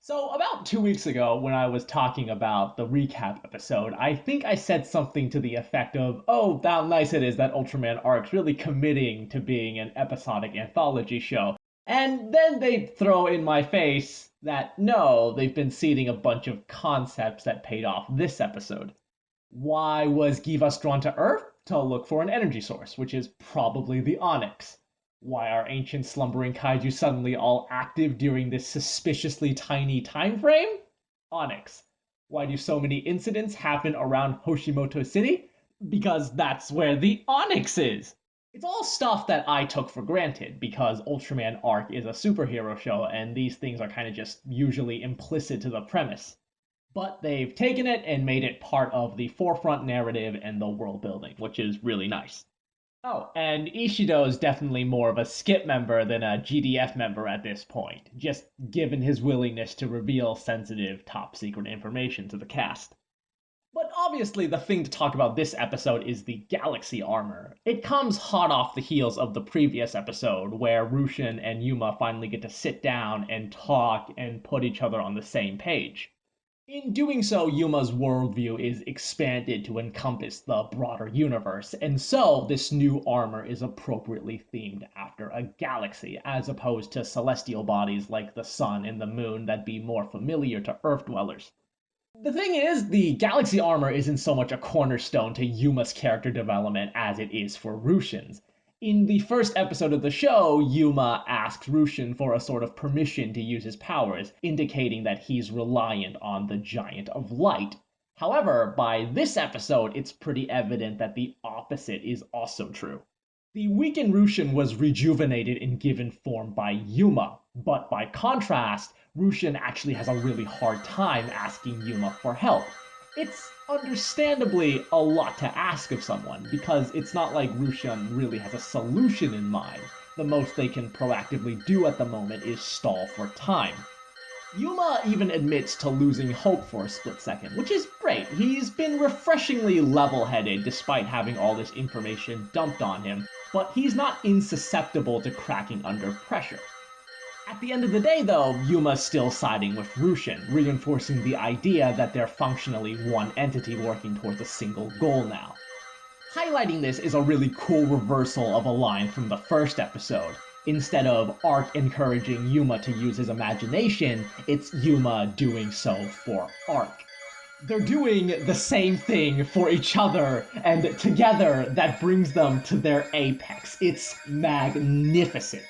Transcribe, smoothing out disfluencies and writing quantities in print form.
So, about 2 weeks ago, when I was talking about the recap episode, I think I said something to the effect of, oh, how nice it is that Ultraman arc's really committing to being an episodic anthology show. And then they throw in my face that no, they've been seeding a bunch of concepts that paid off this episode. Why was Givas drawn to Earth? To look for an energy source, which is probably the Onyx. Why are ancient slumbering kaiju suddenly all active during this suspiciously tiny time frame? Onyx. Why do so many incidents happen around Hoshimoto City? Because that's where the Onyx is. It's all stuff that I took for granted because Ultraman Arc is a superhero show and these things are kind of just usually implicit to the premise. But they've taken it and made it part of the forefront narrative and the world building, which is really nice. Oh, and Ishido is definitely more of a skip member than a GDF member at this point, just given his willingness to reveal sensitive, top secret information to the cast. But obviously, the thing to talk about this episode is the Galaxy armor. It comes hot off the heels of the previous episode, where Rushin and Yuma finally get to sit down and talk and put each other on the same page. In doing so, Yuma's worldview is expanded to encompass the broader universe, and so this new armor is appropriately themed after a galaxy, as opposed to celestial bodies like the sun and the moon that be more familiar to Earth dwellers. The thing is, the galaxy armor isn't so much a cornerstone to Yuma's character development as it is for Rushin's. In the first episode of the show, Yuma asks Rushin for a sort of permission to use his powers, indicating that he's reliant on the Giant of Light. However, by this episode, it's pretty evident that the opposite is also true. The weakened Rushin was rejuvenated and given form by Yuma, but by contrast, Rushin actually has a really hard time asking Yuma for help. It's understandably a lot to ask of someone, because it's not like Rushin really has a solution in mind. The most they can proactively do at the moment is stall for time. Yuma even admits to losing hope for a split second, which is great. He's been refreshingly level headed despite having all this information dumped on him, but he's not insusceptible to cracking under pressure. At the end of the day, though, Yuma's still siding with Rushin, reinforcing the idea that they're functionally one entity working towards a single goal now. Highlighting this is a really cool reversal of a line from the first episode. Instead of Arc encouraging Yuma to use his imagination, it's Yuma doing so for Arc. They're doing the same thing for each other, and together that brings them to their apex. It's magnificent.